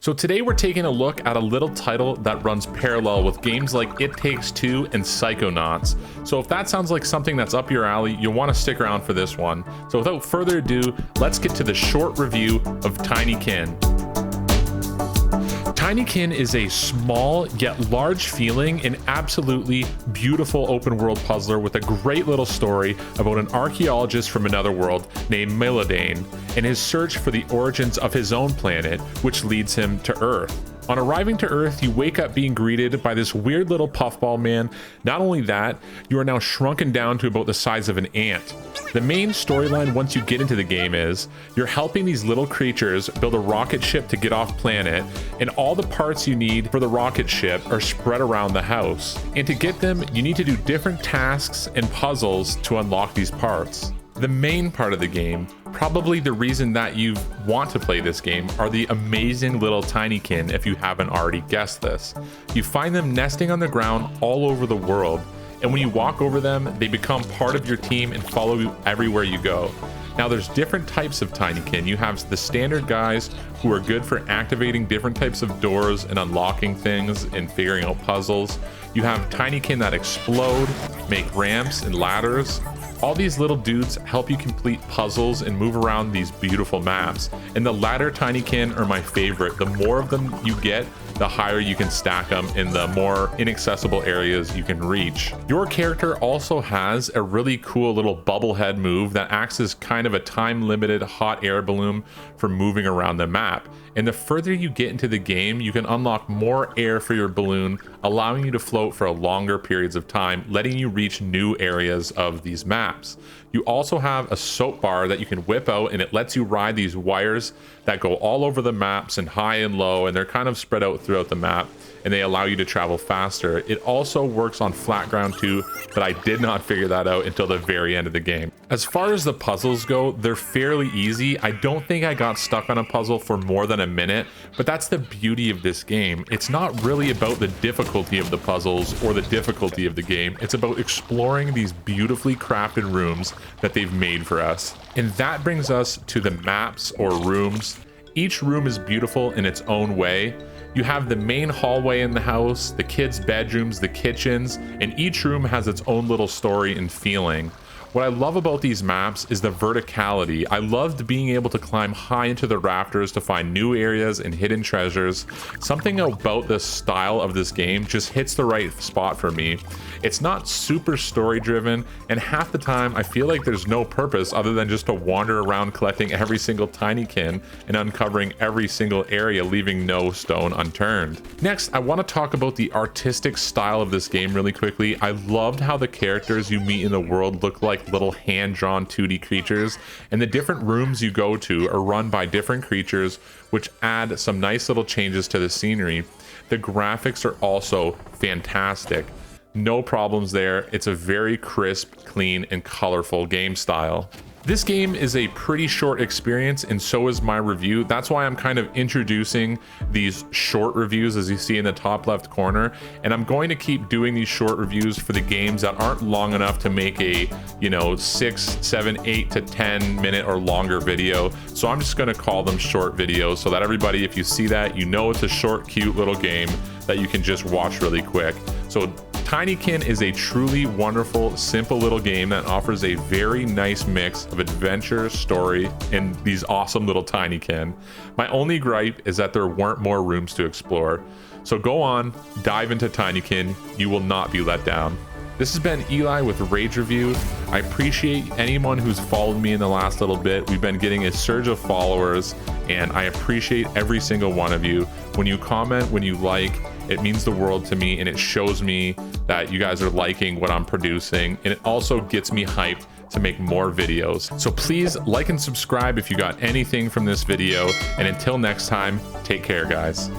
So today we're taking a look at a little title that runs parallel with games like It Takes Two and Psychonauts. So if that sounds like something that's up your alley, you'll want to stick around for this one. So without further ado, let's get to the short review of TinyKin. TinyKin is a small yet large feeling and absolutely beautiful open world puzzler with a great little story about an archaeologist from another world named Milodane and his search for the origins of his own planet, which leads him to Earth. On arriving to Earth, you wake up being greeted by this weird little puffball man. Not only that, you are now shrunken down to about the size of an ant. The main storyline once you get into the game is you're helping these little creatures build a rocket ship to get off planet, and all the parts you need for the rocket ship are spread around the house. And to get them, you need to do different tasks and puzzles to unlock these parts. The main part of the game, probably the reason that you want to play this game, are the amazing little TinyKin, if you haven't already guessed this. You find them nesting on the ground all over the world, and when you walk over them, they become part of your team and follow you everywhere you go. Now there's different types of TinyKin. You have the standard guys who are good for activating different types of doors and unlocking things and figuring out puzzles. You have TinyKin that explode, make ramps and ladders. All these little dudes help you complete puzzles and move around these beautiful maps. And the ladder TinyKin are my favorite. The more of them you get, the higher you can stack them in the more inaccessible areas you can reach. Your character also has a really cool little bubblehead move that acts as kind of a time-limited hot air balloon for moving around the map. And the further you get into the game, you can unlock more air for your balloon, allowing you to float for longer periods of time, letting you reach new areas of these maps. You also have a soap bar that you can whip out, and it lets you ride these wires that go all over the maps and high and low, and they're kind of spread out throughout the map, and they allow you to travel faster. It also works on flat ground too, but I did not figure that out until the very end of the game. As far as the puzzles go, they're fairly easy. I don't think I got stuck on a puzzle for more than a minute, but that's the beauty of this game. It's not really about the difficulty of the puzzles or the difficulty of the game. It's about exploring these beautifully crafted rooms that they've made for us. And that brings us to the maps or rooms. Each room is beautiful in its own way. You have the main hallway in the house, the kids' bedrooms, the kitchens, and each room has its own little story and feeling. What I love about these maps is the verticality. I loved being able to climb high into the rafters to find new areas and hidden treasures. Something about the style of this game just hits the right spot for me. It's not super story driven, and half the time I feel like there's no purpose other than just to wander around collecting every single TinyKin and uncovering every single area, leaving no stone unturned. Next, I want to talk about the artistic style of this game really quickly. I loved how the characters you meet in the world look like little hand-drawn 2D creatures, and the different rooms you go to are run by different creatures, which add some nice little changes to the scenery. The graphics are also fantastic. No problems there. It's a very crisp, clean, and colorful game style. This game is a pretty short experience, and so is my review. That's why I'm kind of introducing these short reviews, as you see in the top left corner, and I'm going to keep doing these short reviews for the games that aren't long enough to make a 6, 7, 8 to 10 minute or longer video. So I'm just going to call them short videos so that everybody, if you see that, you know it's a short, cute little game that you can just watch really quick. So TinyKin is a truly wonderful, simple little game that offers a very nice mix of adventure, story, and these awesome little TinyKin. My only gripe is that there weren't more rooms to explore. So go on, dive into TinyKin. You will not be let down. This has been Eli with Rage Review. I appreciate anyone who's followed me in the last little bit. We've been getting a surge of followers, and I appreciate every single one of you. When you comment, when you like, it means the world to me, and it shows me that you guys are liking what I'm producing, and it also gets me hyped to make more videos. So please like and subscribe if you got anything from this video, and until next time, take care, guys.